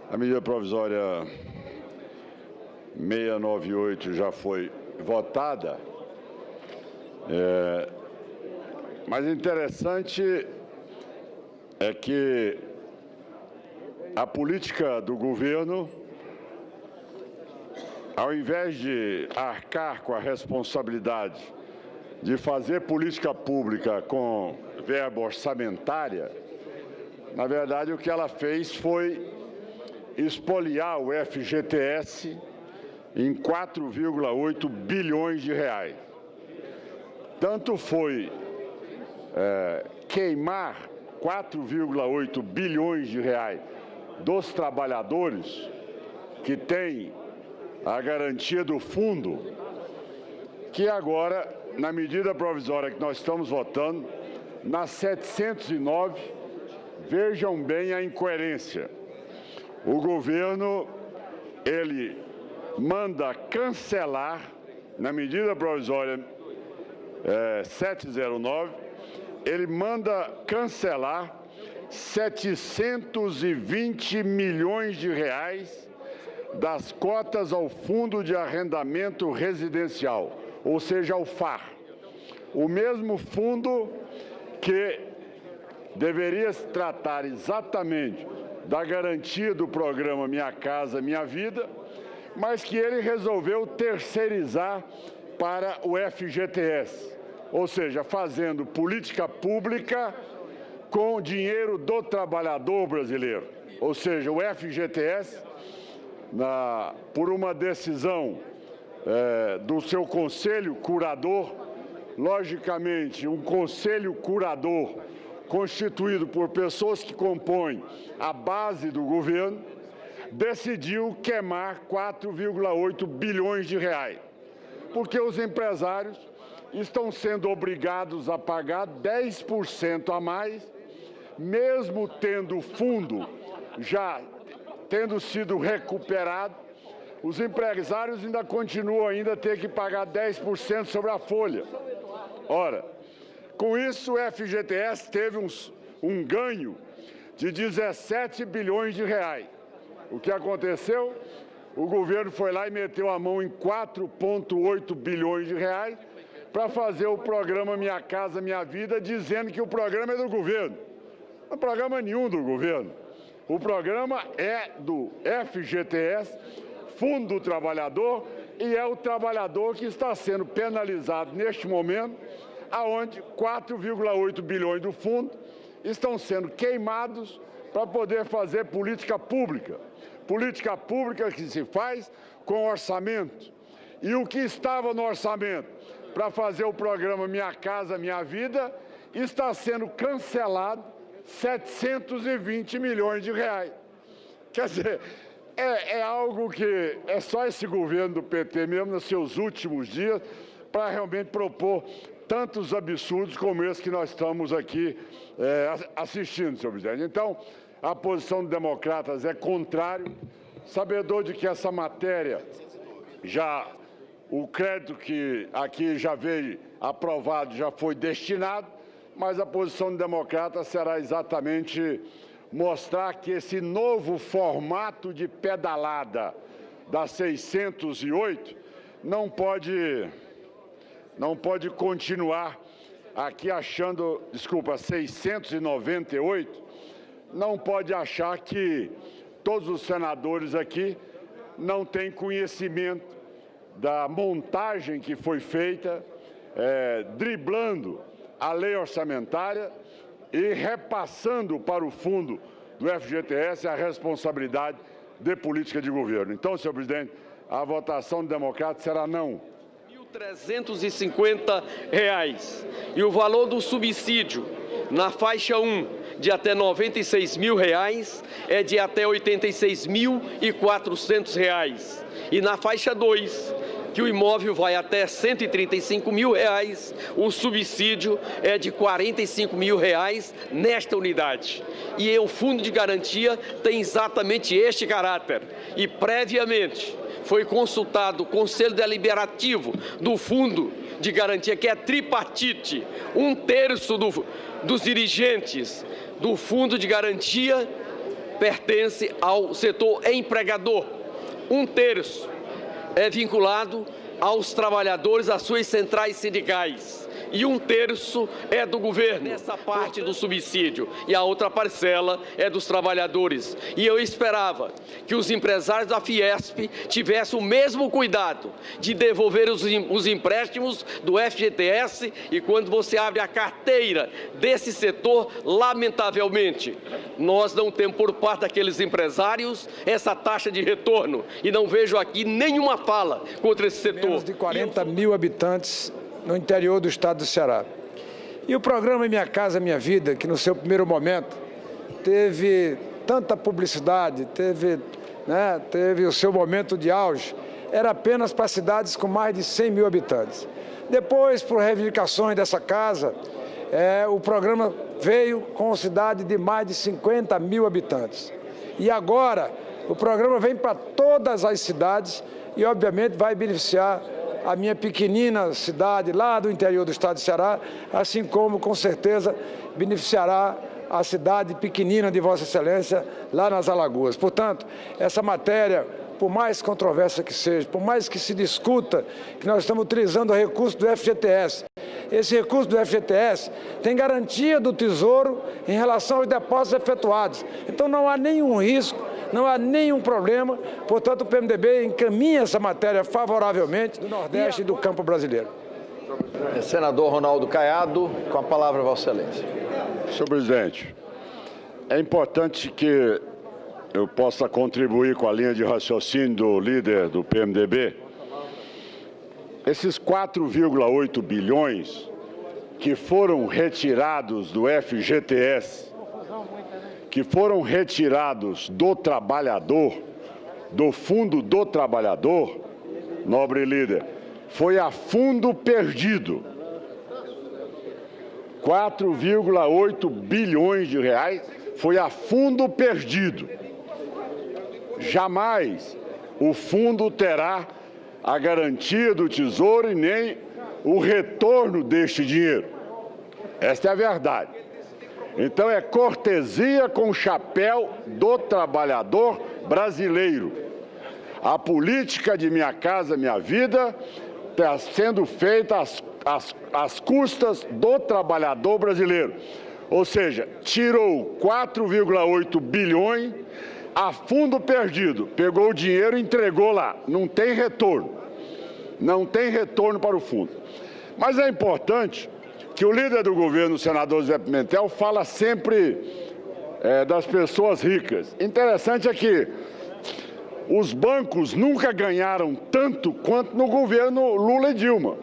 A medida provisória 698 já foi votada, mas interessante é que a política do governo, ao invés de arcar com a responsabilidade de fazer política pública com verba orçamentária, na verdade o que ela fez foi espoliar o FGTS em 4,8 bilhões de reais. Tanto foi queimar 4,8 bilhões de reais dos trabalhadores que têm a garantia do fundo, que agora, na medida provisória que nós estamos votando, na 709, vejam bem a incoerência. O governo, ele manda cancelar, na medida provisória 709, ele manda cancelar 720 milhões de reais das cotas ao Fundo de Arrendamento Residencial, ou seja, ao FAR. O mesmo fundo que deveria se tratar exatamente da garantia do programa Minha Casa Minha Vida, mas que ele resolveu terceirizar para o FGTS, ou seja, fazendo política pública com dinheiro do trabalhador brasileiro. Ou seja, o FGTS, por uma decisão do seu conselho curador, logicamente, um conselho curador constituído por pessoas que compõem a base do governo, decidiu queimar 4,8 bilhões de reais, porque os empresários estão sendo obrigados a pagar 10% a mais, mesmo tendo o fundo já tendo sido recuperado, os empresários ainda continuam a ter que pagar 10% sobre a folha. Ora, com isso o FGTS teve um ganho de 17 bilhões de reais. O que aconteceu? O governo foi lá e meteu a mão em 4,8 bilhões de reais para fazer o programa Minha Casa Minha Vida, dizendo que o programa é do governo. Não é programa nenhum do governo. O programa é do FGTS, Fundo do Trabalhador, e é o trabalhador que está sendo penalizado neste momento, aonde 4,8 bilhões do fundo estão sendo queimados para poder fazer política pública. Política pública que se faz com orçamento. E o que estava no orçamento para fazer o programa Minha Casa Minha Vida está sendo cancelado 720 milhões de reais. Quer dizer, é algo que é só esse governo do PT mesmo, nos seus últimos dias, para realmente propor tantos absurdos como esse que nós estamos aqui assistindo, senhor presidente. Então, a posição dos democratas é contrário, sabedor de que essa matéria, o crédito que aqui já veio aprovado já foi destinado, mas a posição do democrata será exatamente mostrar que esse novo formato de pedalada da 608 não pode continuar aqui achando, 698, não pode achar que todos os senadores aqui não têm conhecimento da montagem que foi feita, driblando a lei orçamentária e repassando para o fundo do FGTS a responsabilidade de política de governo. Então, senhor presidente, a votação do democrata será não. R$ 1.350 e o valor do subsídio na faixa 1 de até R$ 96.000 é de até R$ 86.400 e na faixa 2, que o imóvel vai até R$ 135.000, o subsídio é de R$ 45.000 nesta unidade. E o fundo de garantia tem exatamente este caráter. E previamente foi consultado o Conselho Deliberativo do Fundo de Garantia, que é tripartite, 1/3 dos dirigentes do Fundo de Garantia pertence ao setor empregador. 1/3 é vinculado aos trabalhadores, às suas centrais sindicais. E 1/3 é do governo, essa parte do subsídio, e a outra parcela é dos trabalhadores. E eu esperava que os empresários da Fiesp tivessem o mesmo cuidado de devolver os empréstimos do FGTS, e quando você abre a carteira desse setor, lamentavelmente, nós não temos por parte daqueles empresários essa taxa de retorno, e não vejo aqui nenhuma fala contra esse setor. Menos de 40 mil habitantes no interior do estado do Ceará. E o programa Minha Casa Minha Vida, que no seu primeiro momento teve tanta publicidade, teve o seu momento de auge, era apenas para cidades com mais de 100 mil habitantes. Depois, por reivindicações dessa casa, o programa veio com cidade de mais de 50 mil habitantes. E agora, o programa vem para todas as cidades e, obviamente, vai beneficiar a minha pequenina cidade lá do interior do estado de Ceará, assim como, com certeza, beneficiará a cidade pequenina de Vossa Excelência lá nas Alagoas. Portanto, essa matéria, por mais controversa que seja, por mais que se discuta que nós estamos utilizando o recurso do FGTS, esse recurso do FGTS tem garantia do Tesouro em relação aos depósitos efetuados. Então não há nenhum risco, não há nenhum problema. Portanto, o PMDB encaminha essa matéria favoravelmente do Nordeste e do campo brasileiro. Senador Ronaldo Caiado, com a palavra, Vossa Excelência. Senhor presidente, é importante que eu possa contribuir com a linha de raciocínio do líder do PMDB. Esses 4,8 bilhões que foram retirados do FGTS, que foram retirados do trabalhador, do fundo do trabalhador, nobre líder, foi a fundo perdido. 4,8 bilhões de reais foi a fundo perdido. Jamais o fundo terá a garantia do Tesouro e nem o retorno deste dinheiro. Esta é a verdade. Então é cortesia com o chapéu do trabalhador brasileiro. A política de Minha Casa Minha Vida está sendo feita às custas do trabalhador brasileiro. Ou seja, tirou 4,8 bilhões a fundo perdido, pegou o dinheiro e entregou lá. Não tem retorno. Não tem retorno para o fundo. Mas é importante que o líder do governo, o senador Zé Pimentel, fala sempre das pessoas ricas. Interessante é que os bancos nunca ganharam tanto quanto no governo Lula e Dilma.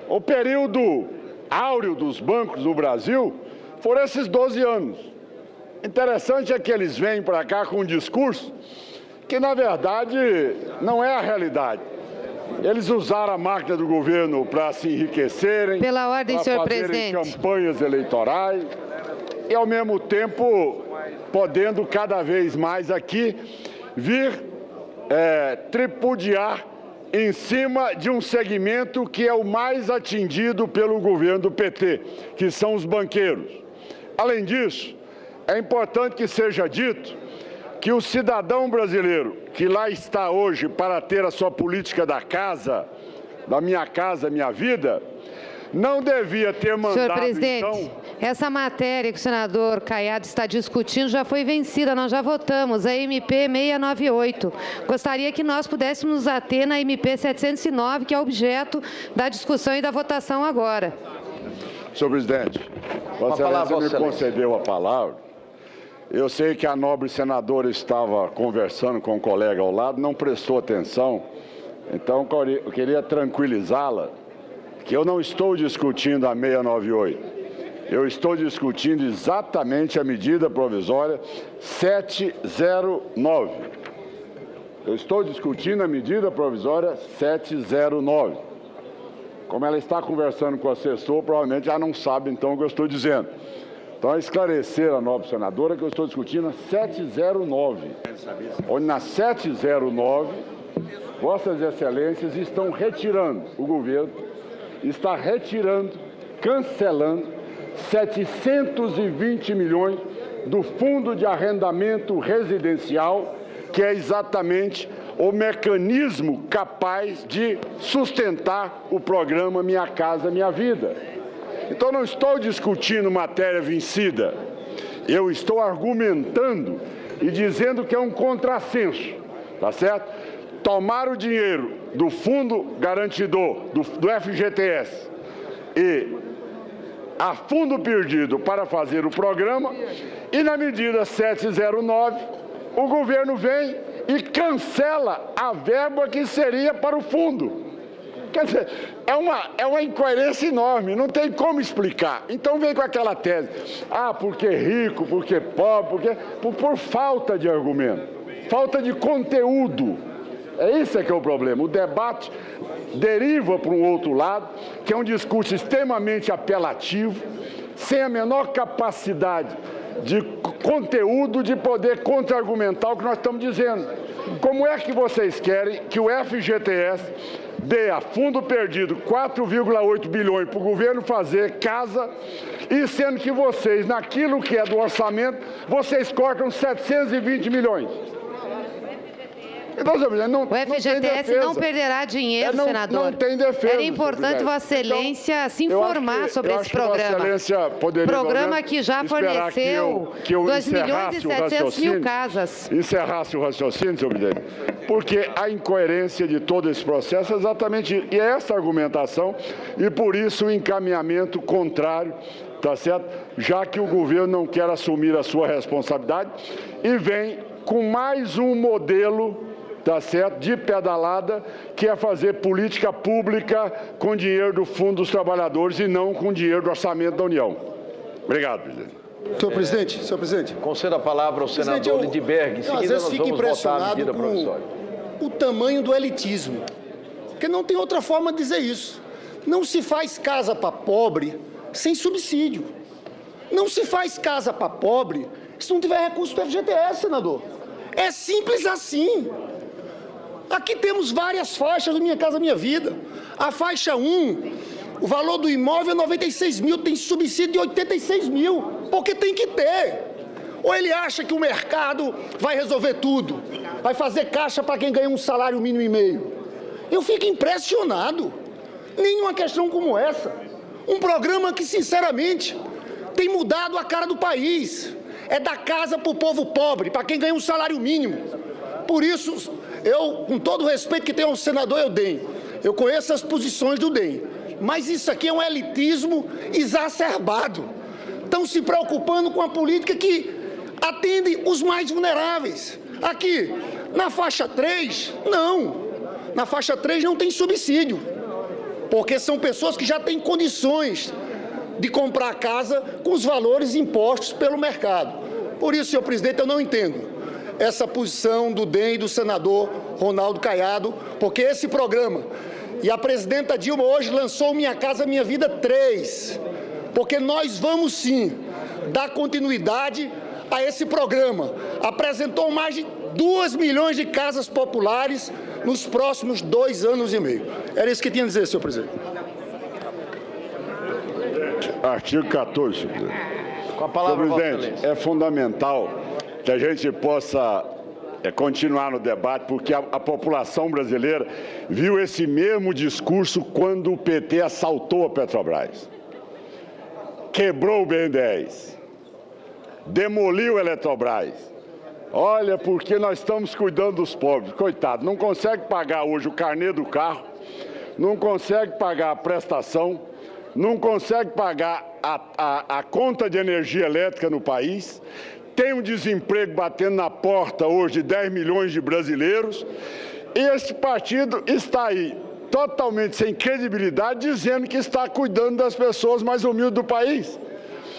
O período áureo dos bancos no Brasil foram esses 12 anos. Interessante é que eles vêm para cá com um discurso que, na verdade, não é a realidade. Eles usaram a máquina do governo para se enriquecerem, pela ordem, senhor fazerem presidente, campanhas eleitorais e, ao mesmo tempo, podendo cada vez mais aqui vir tripudiar em cima de um segmento que é o mais atingido pelo governo do PT, que são os banqueiros. Além disso, é importante que seja dito que o cidadão brasileiro que lá está hoje para ter a sua política da casa, da Minha Casa Minha Vida, não devia ter mandado, senhor presidente, essa matéria que o senador Caiado está discutindo já foi vencida, nós já votamos, a MP 698. Gostaria que nós pudéssemos nos ater na MP 709, que é objeto da discussão e da votação agora. Senhor presidente, Vossa Excelência me concedeu a palavra. Eu sei que a nobre senadora estava conversando com um colega ao lado, não prestou atenção, então eu queria tranquilizá-la que eu não estou discutindo a 698, eu estou discutindo exatamente a medida provisória 709. Eu estou discutindo a medida provisória 709. Como ela está conversando com o assessor, provavelmente já não sabe então o que eu estou dizendo. Então, é esclarecer a nobre senadora que eu estou discutindo a 709, onde na 709, Vossas Excelências estão retirando, o governo está retirando, cancelando 720 milhões do Fundo de Arrendamento Residencial, que é exatamente o mecanismo capaz de sustentar o programa Minha Casa Minha Vida. Então, não estou discutindo matéria vencida, eu estou argumentando e dizendo que é um contrassenso, tá certo? Tomar o dinheiro do Fundo Garantidor, do FGTS, e a fundo perdido para fazer o programa, e na medida 709, o governo vem e cancela a verba que seria para o fundo. Quer dizer, é uma incoerência enorme, não tem como explicar. Então vem com aquela tese, porque rico, porque pobre, por falta de argumento, falta de conteúdo. Esse é que é o problema. O debate deriva para um outro lado, que é um discurso extremamente apelativo, sem a menor capacidade de conteúdo, de poder contra-argumentar o que nós estamos dizendo. Como é que vocês querem que o FGTS dê a fundo perdido 4,8 bilhões para o governo fazer casa, e sendo que vocês, naquilo que é do orçamento, vocês cortam 720 milhões? Então, o FGTS não perderá dinheiro, senador. Não tem defesa. Era importante Vossa Excelência se informar sobre esse programa. Programa que já forneceu 2.700.000 casas. Encerrasse o raciocínio, senhor presidente, porque a incoerência de todo esse processo é exatamente essa argumentação, e por isso o encaminhamento contrário, tá certo? Já que o governo não quer assumir a sua responsabilidade e vem com mais um modelo, tá certo, de pedalada, que é fazer política pública com dinheiro do Fundo dos Trabalhadores e não com dinheiro do Orçamento da União. Obrigado, presidente. Senhor presidente. Conceda a palavra ao senador Lindbergh. Em seguida, nós vamos votar a medida provisória. O tamanho do elitismo, porque não tem outra forma de dizer isso. Não se faz casa para pobre sem subsídio. Não se faz casa para pobre se não tiver recurso do FGTS, senador. É simples assim. Aqui temos várias faixas do Minha Casa Minha Vida. A faixa 1, o valor do imóvel é 96 mil, tem subsídio de 86 mil, porque tem que ter. Ou ele acha que o mercado vai resolver tudo, vai fazer caixa para quem ganha um salário mínimo e meio. Eu fico impressionado. Nenhuma questão como essa. Um programa que, sinceramente, tem mudado a cara do país. É dar casa para o povo pobre, para quem ganha um salário mínimo. Por isso, eu, com todo o respeito que tenho ao senador Eudem, eu conheço as posições do DEM, mas isso aqui é um elitismo exacerbado. Estão se preocupando com a política que atende os mais vulneráveis. Aqui, na faixa 3, não. Na faixa 3 não tem subsídio, porque são pessoas que já têm condições de comprar casa com os valores impostos pelo mercado. Por isso, senhor presidente, eu não entendo essa posição do DEM e do senador Ronaldo Caiado, porque esse programa, e a presidenta Dilma hoje lançou Minha Casa Minha Vida 3, porque nós vamos sim dar continuidade a esse programa. Apresentou mais de 2 milhões de casas populares nos próximos 2 anos e meio. Era isso que tinha a dizer, senhor presidente. Artigo 14, senhor presidente. Com a palavra, senhor presidente, é fundamental que a gente possa continuar no debate, porque a população brasileira viu esse mesmo discurso quando o PT assaltou a Petrobras, quebrou o BNDES, demoliu a Eletrobras. Olha, porque nós estamos cuidando dos pobres. Coitado, não consegue pagar hoje o carnê do carro, não consegue pagar a prestação, não consegue pagar a conta de energia elétrica no país, tem um desemprego batendo na porta hoje de 10 milhões de brasileiros, e este partido está aí totalmente sem credibilidade, dizendo que está cuidando das pessoas mais humildes do país.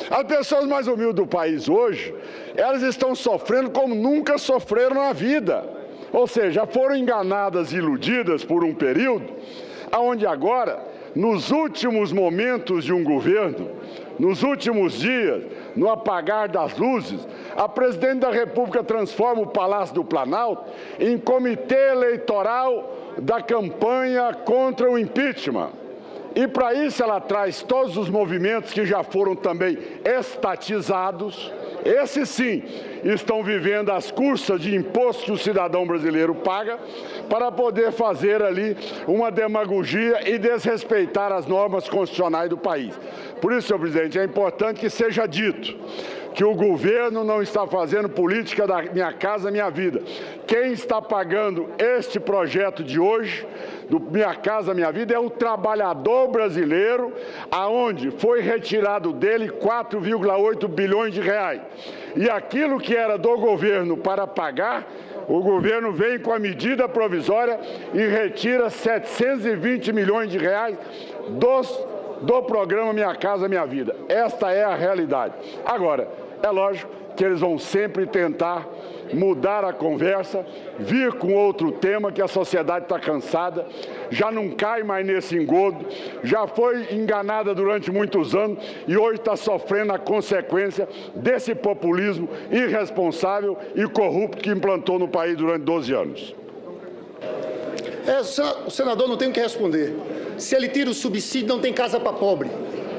As pessoas mais humildes do país hoje, elas estão sofrendo como nunca sofreram na vida. Ou seja, foram enganadas e iludidas por um período, onde agora, nos últimos momentos de um governo, nos últimos dias, no apagar das luzes, a presidente da República transforma o Palácio do Planalto em comitê eleitoral da campanha contra o impeachment. E para isso ela traz todos os movimentos que já foram também estatizados. Esses sim estão vivendo as custas de imposto que o cidadão brasileiro paga para poder fazer ali uma demagogia e desrespeitar as normas constitucionais do país. Por isso, senhor presidente, é importante que seja dito que o governo não está fazendo política da Minha Casa Minha Vida. Quem está pagando este projeto de hoje, do Minha Casa Minha Vida, é o trabalhador brasileiro, aonde foi retirado dele 4,8 bilhões de reais. E aquilo que era do governo para pagar, o governo vem com a medida provisória e retira 720 milhões de reais do programa Minha Casa Minha Vida. Esta é a realidade. Agora, é lógico que eles vão sempre tentar mudar a conversa, vir com outro tema que a sociedade está cansada, já não cai mais nesse engodo, já foi enganada durante muitos anos e hoje está sofrendo a consequência desse populismo irresponsável e corrupto que implantou no país durante 12 anos. O senador não tem o que responder. Se ele tira o subsídio, não tem casa para pobre,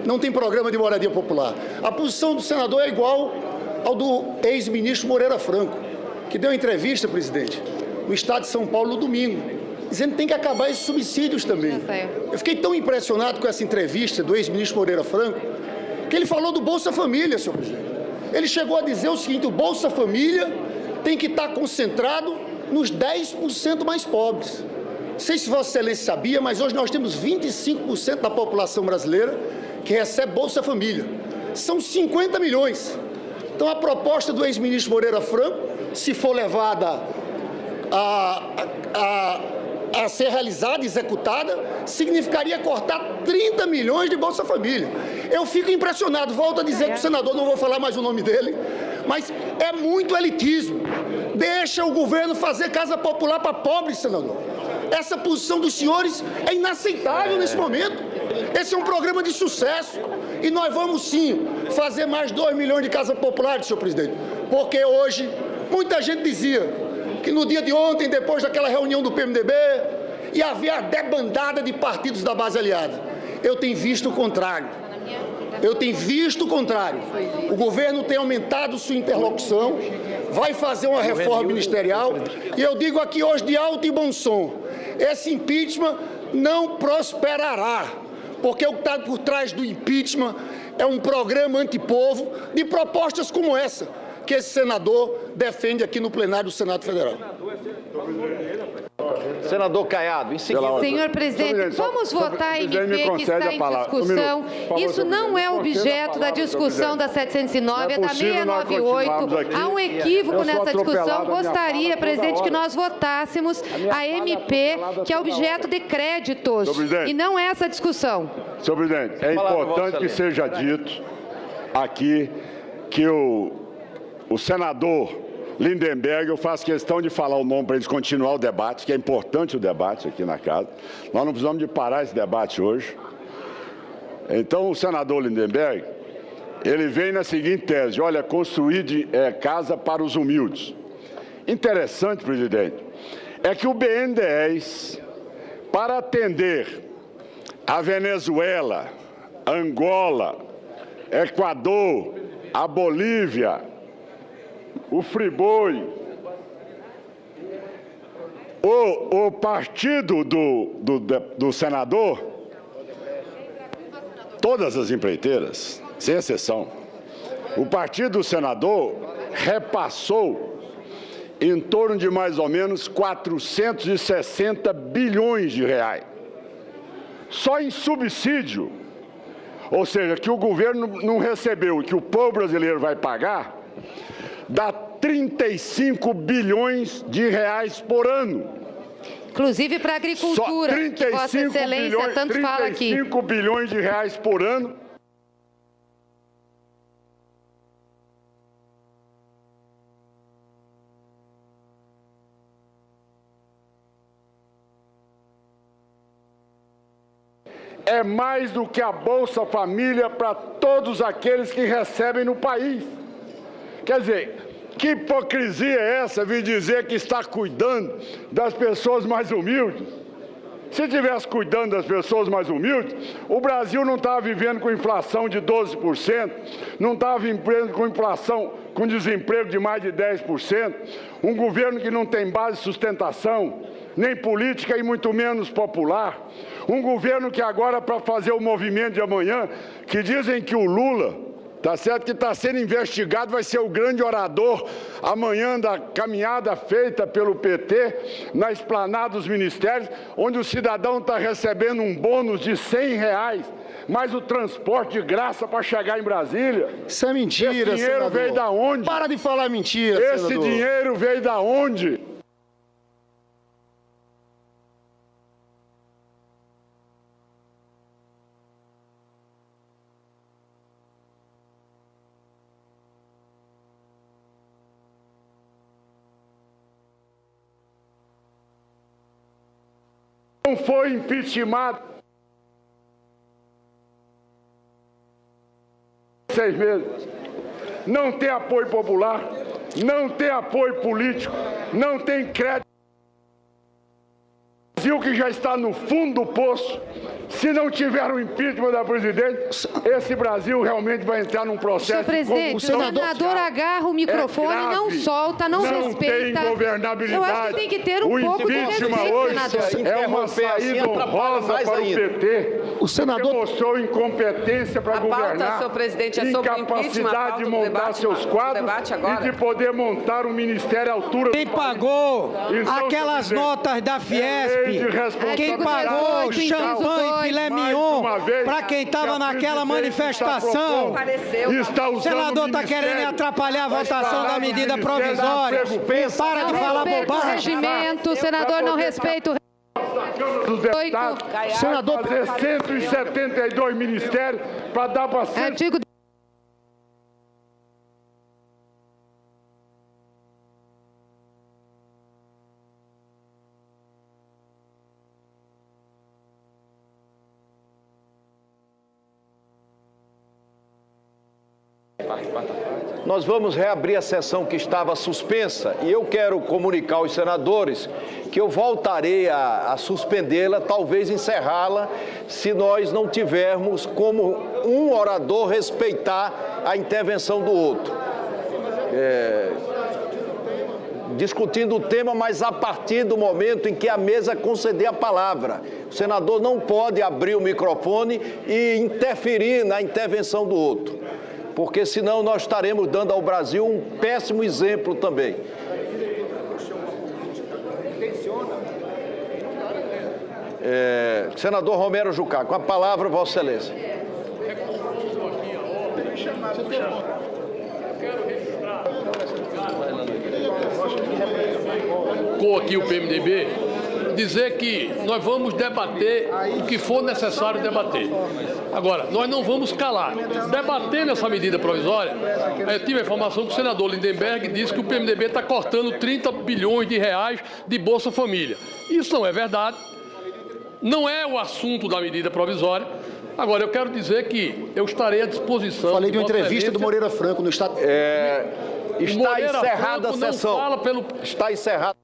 não tem programa de moradia popular. A posição do senador é igual ao do ex-ministro Moreira Franco, que deu entrevista, presidente, no estado de São Paulo no domingo, dizendo que tem que acabar esses subsídios também. Eu fiquei tão impressionado com essa entrevista do ex-ministro Moreira Franco, que ele falou do Bolsa Família, senhor presidente. Ele chegou a dizer o seguinte: o Bolsa Família tem que estar concentrado nos 10% mais pobres. Não sei se Vossa Excelência sabia, mas hoje nós temos 25% da população brasileira que recebe Bolsa Família. São 50 milhões. Então, a proposta do ex-ministro Moreira Franco, se for levada a ser realizada, executada, significaria cortar 30 milhões de Bolsa Família. Eu fico impressionado, volto a dizer que o senador, não vou falar mais o nome dele, mas é muito elitismo. Deixa o governo fazer casa popular para pobres, senador. Essa posição dos senhores é inaceitável nesse momento. Esse é um programa de sucesso e nós vamos sim fazer mais 2 milhões de casas populares, senhor presidente, porque hoje muita gente dizia que no dia de ontem, depois daquela reunião do PMDB, ia haver a debandada de partidos da base aliada. Eu tenho visto o contrário. Eu tenho visto o contrário. O governo tem aumentado sua interlocução, vai fazer uma reforma ministerial e eu digo aqui hoje de alto e bom som: esse impeachment não prosperará, porque o que está por trás do impeachment é um programa antipovo de propostas como essa que esse senador defende aqui no plenário do Senado Federal. Senador Caiado, em seguida... Senhor presidente, vamos votar a MP que está em discussão. Isso não é objeto da discussão da 709, é da 698. Há um equívoco nessa discussão. Gostaria, presidente, que nós votássemos a MP, que é objeto de créditos, e não essa discussão. Senhor presidente, é importante que seja dito aqui que o senador Lindenberg, eu faço questão de falar o nome para eles continuar o debate, que é importante o debate aqui na casa. Nós não precisamos de parar esse debate hoje. Então, o senador Lindenberg, ele vem na seguinte tese: olha, construir casa para os humildes. Interessante, presidente, é que o BNDES, para atender a Venezuela, Angola, Equador, a Bolívia, o Friboi, o partido do senador, todas as empreiteiras, sem exceção, o partido do senador repassou em torno de mais ou menos 460 bilhões de reais. Só em subsídio, ou seja, que o governo não recebeu e que o povo brasileiro vai pagar, dá 35 bilhões de reais por ano. Inclusive para a agricultura, que Vossa Excelência tanto fala aqui. 35 bilhões de reais por ano. É mais do que a Bolsa Família para todos aqueles que recebem no país. Quer dizer, que hipocrisia é essa vir dizer que está cuidando das pessoas mais humildes? Se estivesse cuidando das pessoas mais humildes, o Brasil não estava vivendo com inflação de 12%, não estava vivendo com inflação, com desemprego de mais de 10%, um governo que não tem base de sustentação, nem política e muito menos popular, um governo que agora, para fazer o movimento de amanhã, que dizem que o Lula, tá certo, que está sendo investigado, vai ser o grande orador amanhã da caminhada feita pelo PT na esplanada dos ministérios, onde o cidadão está recebendo um bônus de R$100, mais o transporte de graça para chegar em Brasília. Isso é mentira, senador. Esse dinheiro veio da onde? Para de falar mentira, Esse senador. Dinheiro veio da onde? Não foi impeachment 6 meses. Não tem apoio popular, não tem apoio político, não tem crédito. O Brasil que já está no fundo do poço, se não tiver o impeachment da presidente, esse Brasil realmente vai entrar num processo. Senhor presidente, o senador agarra o microfone, não solta, não respeita. Não tem governabilidade. Eu acho que tem que ter um pouco de respeito, hoje senador. É uma saída honrosa para o PT. O senador mostrou incompetência para governar, pauta, senhor presidente, é sobre incapacidade de montar seus quadros e de poder montar um ministério à altura. Quem pagou aquelas notas da Fiesp, quem pagou champanhe, filé mignon, para quem estava naquela manifestação. O senador está querendo atrapalhar a votação da medida provisória. Para de falar bobagem. Regimento, o senador não respeita o dos deputados, senador, fazer 172 ministérios para dar para artigo. Nós vamos reabrir a sessão que estava suspensa e eu quero comunicar aos senadores que eu voltarei a suspendê-la, talvez encerrá-la, se nós não tivermos como um orador respeitar a intervenção do outro. Discutindo o tema, mas a partir do momento em que a mesa conceder a palavra. O senador não pode abrir o microfone e interferir na intervenção do outro, porque senão nós estaremos dando ao Brasil um péssimo exemplo também. Senador Romero Jucá, com a palavra, Vossa Excelência. Com aqui o PMDB, dizer que nós vamos debater o que for necessário debater. Agora, nós não vamos calar. Debatendo essa medida provisória, eu tive a informação que o senador Lindenberg disse que o PMDB está cortando 30 bilhões de reais de Bolsa Família. Isso não é verdade. Não é o assunto da medida provisória. Agora, eu quero dizer que eu estarei à disposição... Falei de uma entrevista do Moreira Franco no Estado... Está encerrada a sessão. Está encerrada.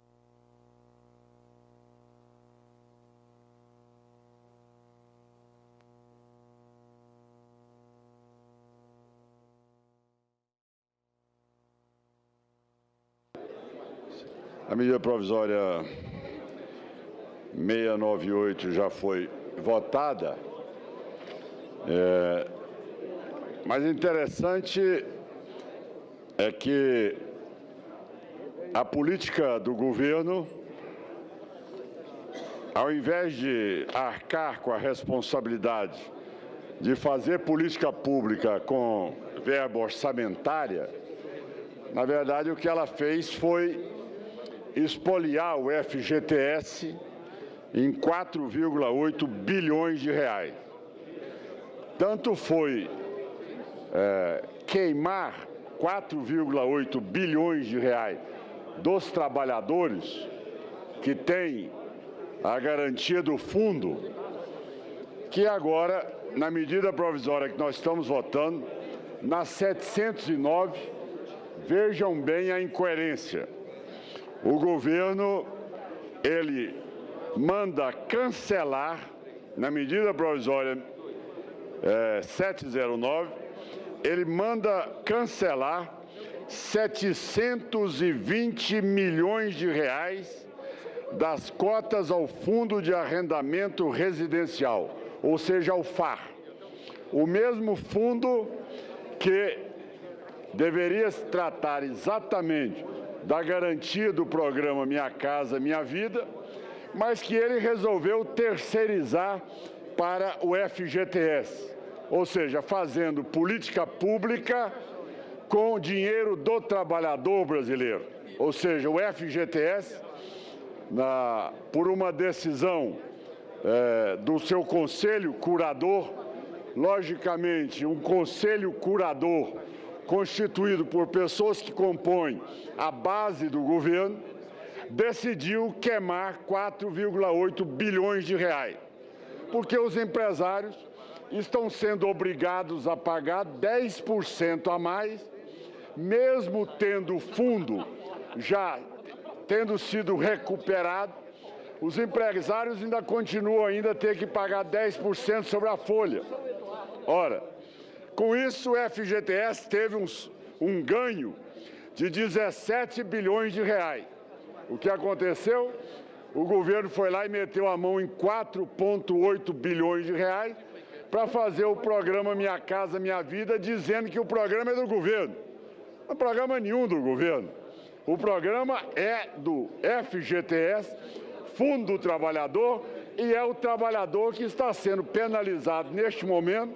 A medida provisória 698 já foi votada, mas interessante é que a política do governo, ao invés de arcar com a responsabilidade de fazer política pública com verba orçamentária, na verdade o que ela fez foi expoliar o FGTS em 4,8 bilhões de reais. Tanto foi queimar 4,8 bilhões de reais dos trabalhadores que têm a garantia do fundo, que agora, na medida provisória que nós estamos votando, na 709, vejam bem a incoerência. O governo, ele manda cancelar, na medida provisória 709, ele manda cancelar 720 milhões de reais das cotas ao Fundo de Arrendamento Residencial, ou seja, ao FAR. O mesmo fundo que deveria se tratar exatamente da garantia do programa Minha Casa Minha Vida, mas que ele resolveu terceirizar para o FGTS, ou seja, fazendo política pública com dinheiro do trabalhador brasileiro. Ou seja, o FGTS, por uma decisão do seu conselho curador, logicamente, um conselho curador constituído por pessoas que compõem a base do governo, decidiu queimar 4,8 bilhões de reais, porque os empresários estão sendo obrigados a pagar 10% a mais, mesmo tendo o fundo já tendo sido recuperado, os empresários ainda continuam a ter que pagar 10% sobre a folha. Ora, com isso o FGTS teve um ganho de 17 bilhões de reais. O que aconteceu? O governo foi lá e meteu a mão em 4,8 bilhões de reais para fazer o programa Minha Casa Minha Vida, dizendo que o programa é do governo. Não é programa nenhum do governo. O programa é do FGTS, Fundo do Trabalhador, e é o trabalhador que está sendo penalizado neste momento,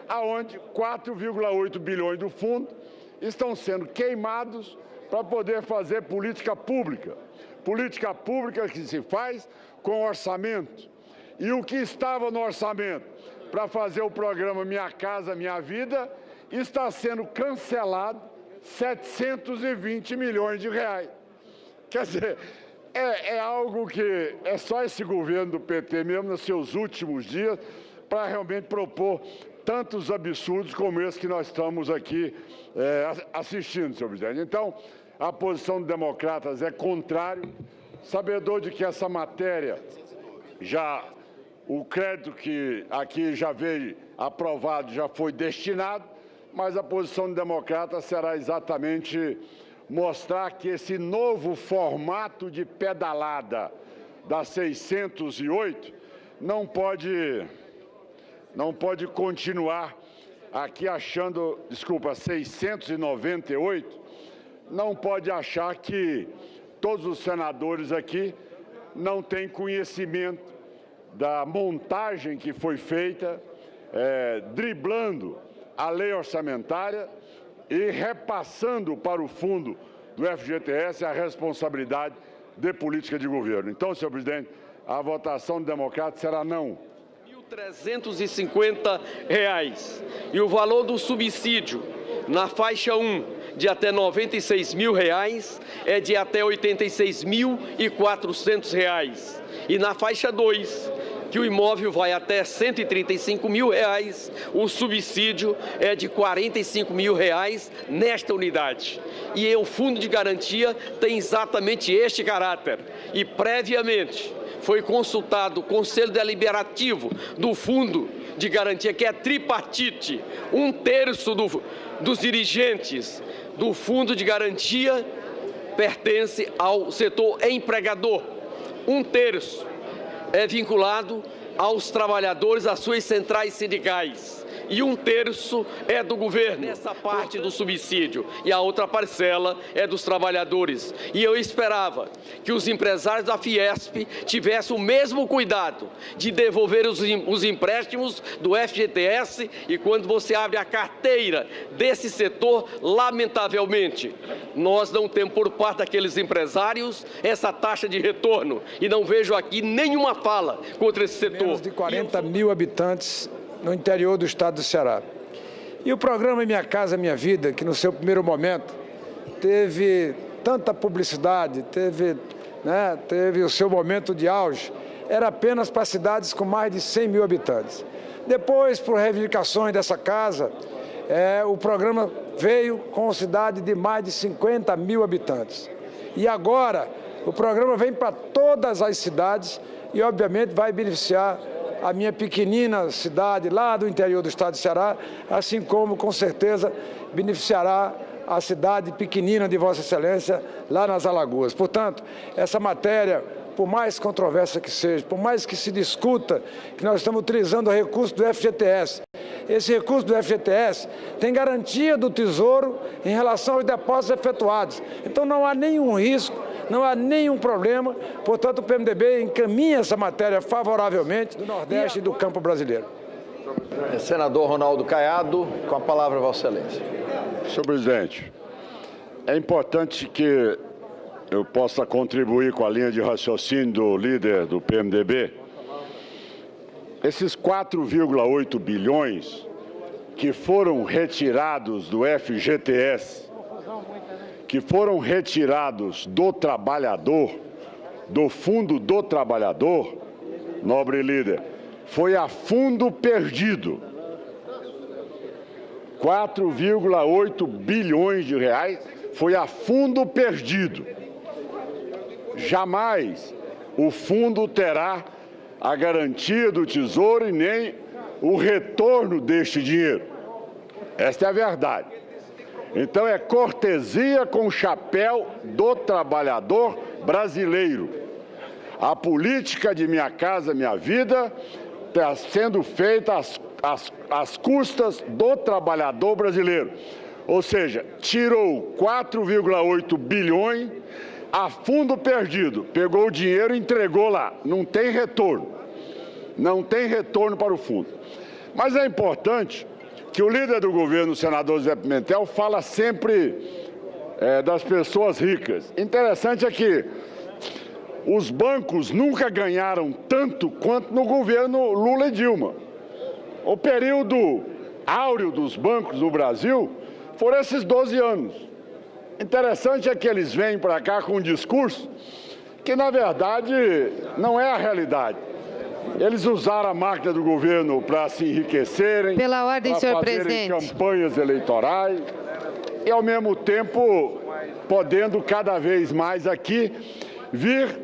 aonde 4,8 bilhões do fundo estão sendo queimados para poder fazer política pública. Política pública que se faz com orçamento. E o que estava no orçamento para fazer o programa Minha Casa Minha Vida está sendo cancelado 720 milhões de reais. Quer dizer, é algo que é só esse governo do PT mesmo, nos seus últimos dias, para realmente propor tantos absurdos como esse que nós estamos aqui assistindo, senhor presidente. Então, a posição dos democratas é contrária, sabedor de que essa matéria, o crédito que aqui já veio aprovado já foi destinado, mas a posição do democrata será exatamente mostrar que esse novo formato de pedalada da 608 não pode continuar aqui achando, 698, não pode achar que todos os senadores aqui não têm conhecimento da montagem que foi feita, driblando a lei orçamentária e repassando para o fundo do FGTS a responsabilidade de política de governo. Então, senhor presidente, a votação do democrata será não. R$ 1.350 e o valor do subsídio na faixa 1 de até R$ 96.000 é de até R$ 86.400 e na faixa 2, que o imóvel vai até R$ 135.000, o subsídio é de R$ 45.000 nesta unidade. E o fundo de garantia tem exatamente este caráter. E previamente foi consultado o Conselho Deliberativo do Fundo de Garantia, que é tripartite. 1/3 dos dirigentes do Fundo de Garantia pertence ao setor empregador. 1/3 é vinculado aos trabalhadores, às suas centrais sindicais. E 1/3 é do governo, essa parte do subsídio, e a outra parcela é dos trabalhadores. E eu esperava que os empresários da Fiesp tivessem o mesmo cuidado de devolver os empréstimos do FGTS, e quando você abre a carteira desse setor, lamentavelmente, nós não temos por parte daqueles empresários essa taxa de retorno, e não vejo aqui nenhuma fala contra esse setor. Menos de 40 mil habitantes no interior do estado do Ceará. E o programa Minha Casa Minha Vida, que no seu primeiro momento teve tanta publicidade, teve o seu momento de auge, era apenas para cidades com mais de 100 mil habitantes. Depois, por reivindicações dessa casa, o programa veio com cidade de mais de 50 mil habitantes. E agora, O programa vem para todas as cidades e, obviamente, vai beneficiar a minha pequenina cidade lá do interior do estado de Ceará, assim como, com certeza, beneficiará a cidade pequenina de Vossa Excelência lá nas Alagoas. Portanto, essa matéria, por mais controversa que seja, por mais que se discuta que nós estamos utilizando o recurso do FGTS, esse recurso do FGTS tem garantia do Tesouro em relação aos depósitos efetuados. Então não há nenhum risco, não há nenhum problema. Portanto, o PMDB encaminha essa matéria favoravelmente do Nordeste e do campo brasileiro. Senador Ronaldo Caiado, com a palavra, Vossa Excelência. Senhor presidente, é importante que eu possa contribuir com a linha de raciocínio do líder do PMDB. Esses 4,8 bilhões que foram retirados do FGTS, que foram retirados do trabalhador, do fundo do trabalhador, nobre líder, foi a fundo perdido. 4,8 bilhões de reais foi a fundo perdido. Jamais o fundo terá a garantia do Tesouro e nem o retorno deste dinheiro. Esta é a verdade. Então é cortesia com o chapéu do trabalhador brasileiro. A política de Minha Casa Minha Vida está sendo feita às custas do trabalhador brasileiro. Ou seja, tirou 4,8 bilhões a fundo perdido, pegou o dinheiro e entregou lá. Não tem retorno. Não tem retorno para o fundo. Mas é importante que o líder do governo, o senador Zé Pimentel, fala sempre das pessoas ricas. Interessante é que os bancos nunca ganharam tanto quanto no governo Lula e Dilma. O período áureo dos bancos no Brasil foram esses 12 anos. Interessante é que eles vêm para cá com um discurso que, na verdade, não é a realidade. Eles usaram a máquina do governo para se enriquecerem, pela ordem, senhor fazerem presidente, campanhas eleitorais e, ao mesmo tempo, podendo cada vez mais aqui vir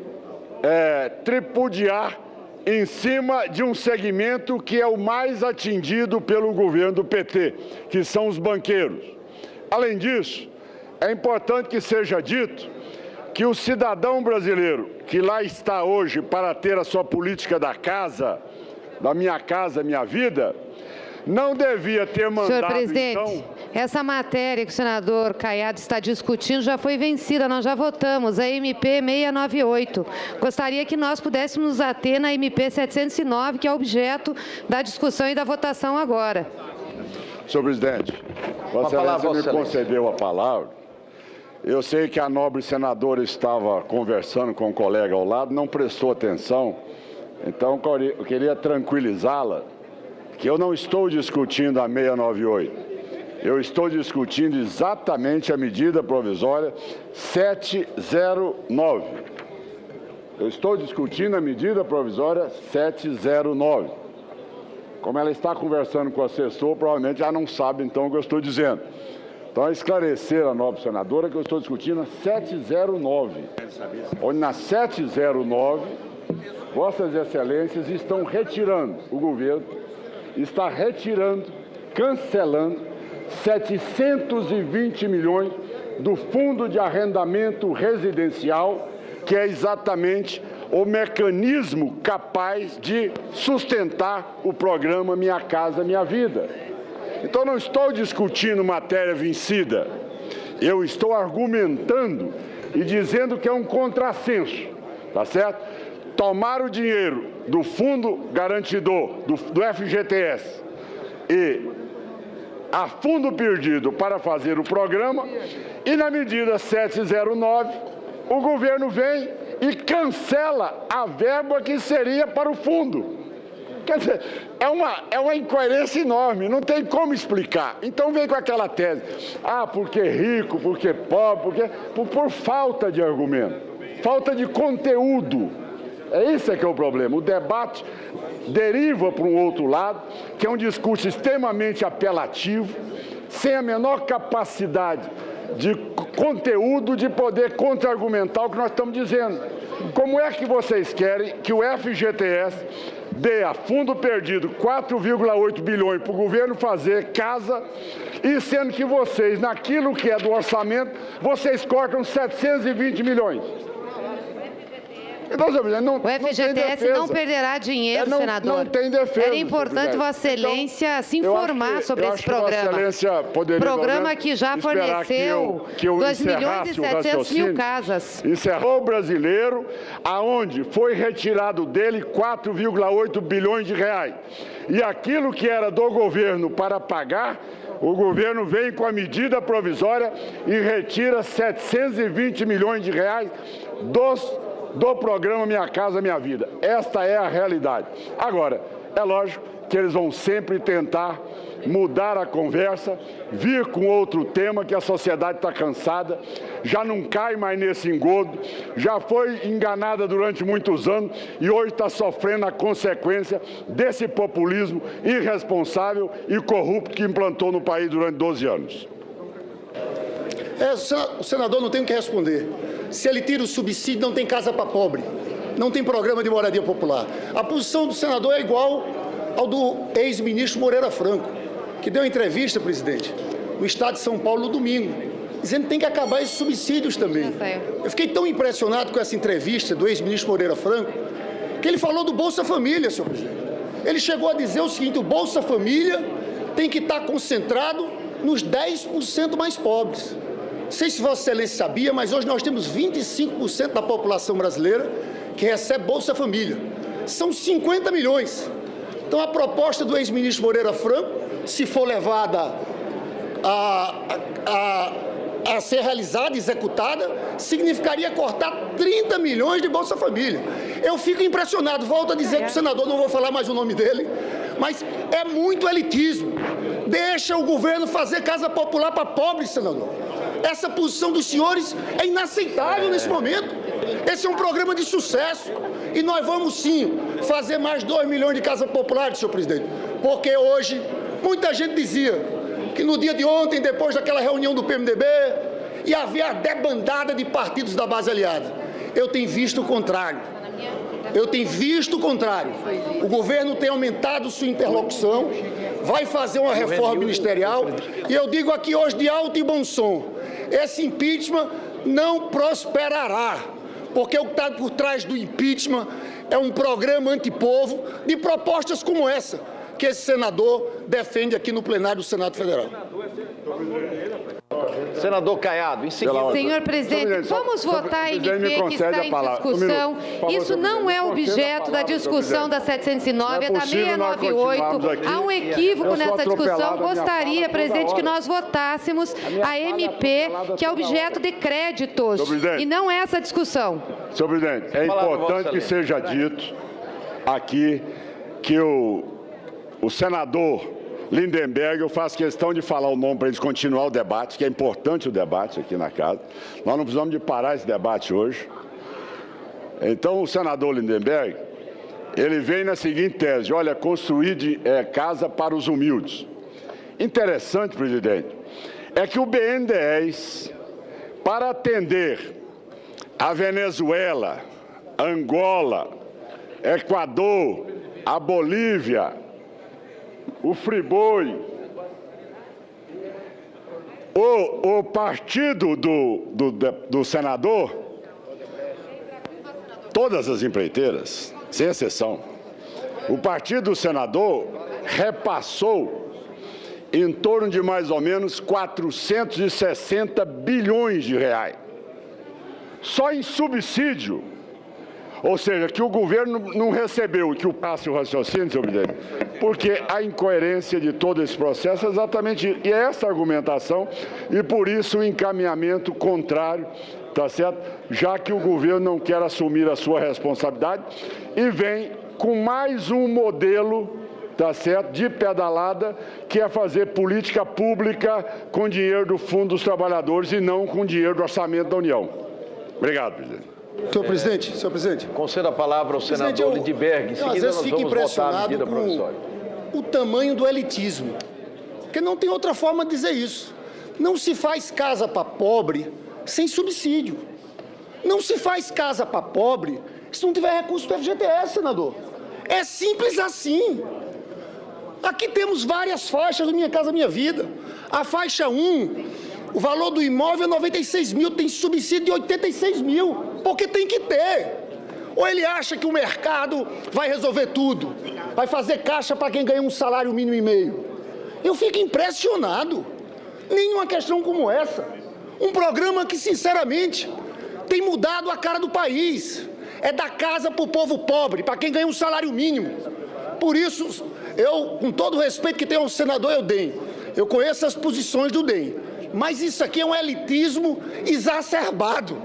tripudiar em cima de um segmento que é o mais atingido pelo governo do PT, que são os banqueiros. Além disso, é importante que seja dito que o cidadão brasileiro que lá está hoje para ter a sua política da casa, da Minha Casa Minha Vida, não devia ter mandado, senhor presidente, essa matéria que o senador Caiado está discutindo já foi vencida, nós já votamos, a MP 698. Gostaria que nós pudéssemos nos ater na MP 709, que é objeto da discussão e da votação agora. Senhor presidente, Vossa Excelência me concedeu a palavra. Eu sei que a nobre senadora estava conversando com um colega ao lado, não prestou atenção, então eu queria tranquilizá-la que eu não estou discutindo a 698, eu estou discutindo exatamente a medida provisória 709. Eu estou discutindo a medida provisória 709. Como ela está conversando com o assessor, provavelmente já não sabe então o que eu estou dizendo. Então, esclarecer a nobre senadora que eu estou discutindo a 709, onde na 709, Vossas Excelências estão retirando, o governo está retirando, cancelando 720 milhões do Fundo de Arrendamento Residencial, que é exatamente o mecanismo capaz de sustentar o programa Minha Casa Minha Vida. Então, não estou discutindo matéria vencida, eu estou argumentando e dizendo que é um contrassenso, tá certo? Tomar o dinheiro do fundo garantidor, do FGTS, e a fundo perdido para fazer o programa, e na medida 709, o governo vem e cancela a verba que seria para o fundo. Quer dizer, é uma incoerência enorme, não tem como explicar. Então vem com aquela tese, porque rico, porque pobre, por falta de argumento, falta de conteúdo. Esse é que é o problema. O debate deriva para um outro lado, que é um discurso extremamente apelativo, sem a menor capacidade de conteúdo de poder contra-argumentar o que nós estamos dizendo. Como é que vocês querem que o FGTS dê a fundo perdido 4,8 bilhões para o governo fazer casa, e sendo que vocês, naquilo que é do orçamento, vocês cortam 720 milhões? O FGTS não perderá dinheiro, senador. Não tem defesa. Era importante Vossa Excelência se informar sobre esse programa. Programa que já forneceu 2 milhões e 700 mil casas. Encerrou o brasileiro, aonde foi retirado dele 4,8 bilhões de reais. E aquilo que era do governo para pagar, o governo vem com a medida provisória e retira 720 milhões de reais do programa Minha Casa Minha Vida. Esta é a realidade. Agora, é lógico que eles vão sempre tentar mudar a conversa, vir com outro tema que a sociedade está cansada, já não cai mais nesse engodo, já foi enganada durante muitos anos e hoje está sofrendo a consequência desse populismo irresponsável e corrupto que implantou no país durante 12 anos. O senador não tem o que responder. Se ele tira o subsídio, não tem casa para pobre, não tem programa de moradia popular. A posição do senador é igual ao do ex-ministro Moreira Franco, que deu entrevista, presidente, no estado de São Paulo no domingo, dizendo que tem que acabar esses subsídios também. Eu fiquei tão impressionado com essa entrevista do ex-ministro Moreira Franco, que ele falou do Bolsa Família, senhor presidente. Ele chegou a dizer o seguinte: o Bolsa Família tem que estar concentrado nos 10% mais pobres. Não sei se Vossa Excelência sabia, mas hoje nós temos 25% da população brasileira que recebe Bolsa Família. São 50 milhões. Então, a proposta do ex-ministro Moreira Franco, se for levada a ser realizada, executada, significaria cortar 30 milhões de Bolsa Família. Eu fico impressionado, volto a dizer para o senador, não vou falar mais o nome dele, mas é muito elitismo. Deixa o governo fazer casa popular para pobres, senador. Essa posição dos senhores é inaceitável nesse momento. Esse é um programa de sucesso e nós vamos sim fazer mais 2 milhões de casas populares, senhor presidente, porque hoje muita gente dizia que no dia de ontem, depois daquela reunião do PMDB, ia haver a debandada de partidos da base aliada. Eu tenho visto o contrário. O governo tem aumentado sua interlocução, vai fazer uma reforma ministerial e eu digo aqui hoje de alto e bom som: esse impeachment não prosperará, porque o que está por trás do impeachment é um programa antipovo de propostas como essa que esse senador defende aqui no plenário do Senado Federal. Senador Caiado, em seguida... Senhor presidente, vamos votar a MP que está em discussão. Isso não é objeto da discussão da 709, é da 698. Há um equívoco nessa discussão. Gostaria, presidente, que nós votássemos a MP, que é objeto de créditos, e não essa discussão. Senhor presidente, é importante que seja dito aqui que o senador Lindenberg, eu faço questão de falar o nome para eles continuar o debate, que é importante o debate aqui na casa. Nós não precisamos de parar esse debate hoje. Então, o senador Lindenberg, ele vem na seguinte tese: olha, construir casa para os humildes. Interessante, presidente, é que o BNDES, para atender a Venezuela, Angola, Equador, a Bolívia, o Friboi, o partido do senador, todas as empreiteiras, sem exceção, o partido do senador repassou em torno de mais ou menos 460 bilhões de reais, só em subsídio. Ou seja, que o governo não recebeu, que o passe o raciocínio, senhor presidente, porque a incoerência de todo esse processo é exatamente essa argumentação e, por isso, o encaminhamento contrário, tá certo? Já que o governo não quer assumir a sua responsabilidade e vem com mais um modelo, tá certo, de pedalada, que é fazer política pública com dinheiro do Fundo dos Trabalhadores e não com dinheiro do Orçamento da União. Obrigado, presidente. Senhor presidente. Conceda a palavra ao senador Lindenberg. Em seguida, nós vamos votar a medida provisória. O tamanho do elitismo, porque não tem outra forma de dizer isso. Não se faz casa para pobre sem subsídio. Não se faz casa para pobre se não tiver recurso do FGTS, senador. É simples assim. Aqui temos várias faixas do Minha Casa Minha Vida. A faixa 1, o valor do imóvel é 96 mil, tem subsídio de 86 mil, porque tem que ter. Ou ele acha que o mercado vai resolver tudo, vai fazer caixa para quem ganha um salário mínimo e meio. Eu fico impressionado. Nenhuma questão como essa. Um programa que, sinceramente, tem mudado a cara do país. É dar casa para o povo pobre, para quem ganha um salário mínimo. Por isso, eu, com todo o respeito que tenho ao senador Eudem, eu conheço as posições do DEM, mas isso aqui é um elitismo exacerbado.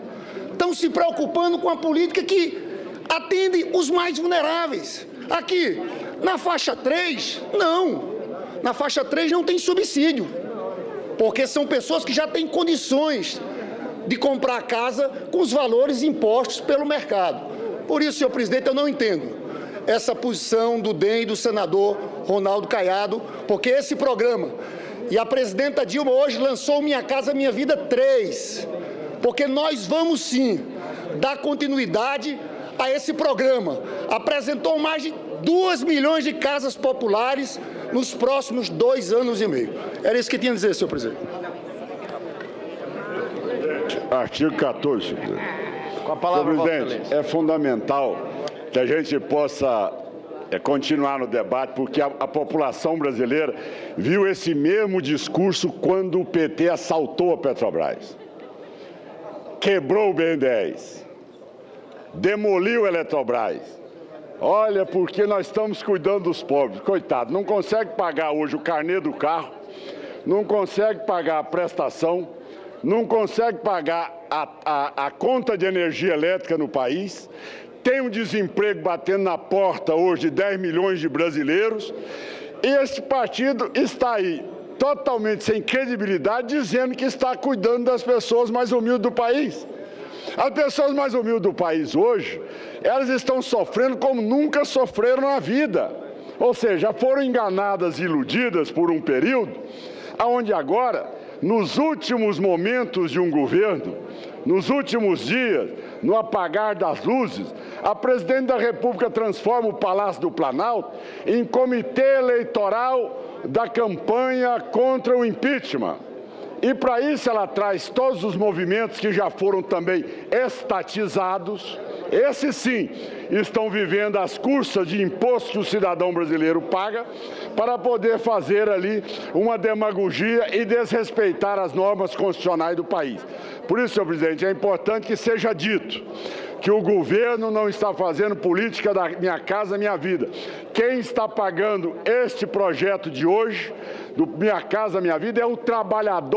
Estão se preocupando com a política que atende os mais vulneráveis. Aqui, na faixa 3, não. Na faixa 3 não tem subsídio, porque são pessoas que já têm condições de comprar casa com os valores impostos pelo mercado. Por isso, senhor presidente, eu não entendo essa posição do DEM e do senador Ronaldo Caiado, porque esse programa, e a presidenta Dilma hoje lançou Minha Casa Minha Vida 3, porque nós vamos sim dar continuidade a esse programa. Apresentou mais de 2 milhões de casas populares nos próximos 2 anos e meio. Era isso que tinha a dizer, senhor presidente. Artigo 14. Com a palavra, senhor presidente, é fundamental que a gente possa continuar no debate, porque a população brasileira viu esse mesmo discurso quando o PT assaltou a Petrobras. Quebrou o BNDES. Demoliu a Eletrobras. Olha, porque nós estamos cuidando dos pobres. Coitado, não consegue pagar hoje o carnê do carro, não consegue pagar a prestação, não consegue pagar a conta de energia elétrica no país, tem um desemprego batendo na porta hoje de 10 milhões de brasileiros, e este partido está aí, totalmente sem credibilidade, dizendo que está cuidando das pessoas mais humildes do país. As pessoas mais humildes do país hoje, elas estão sofrendo como nunca sofreram na vida. Ou seja, foram enganadas e iludidas por um período, onde agora, nos últimos momentos de um governo, nos últimos dias, no apagar das luzes, a presidente da República transforma o Palácio do Planalto em comitê eleitoral da campanha contra o impeachment. E para isso ela traz todos os movimentos que já foram também estatizados. Esses sim estão vivendo as custas de imposto que o cidadão brasileiro paga para poder fazer ali uma demagogia e desrespeitar as normas constitucionais do país. Por isso, senhor presidente, é importante que seja dito que o governo não está fazendo política da Minha Casa Minha Vida. Quem está pagando este projeto de hoje, do Minha Casa Minha Vida, é o trabalhador.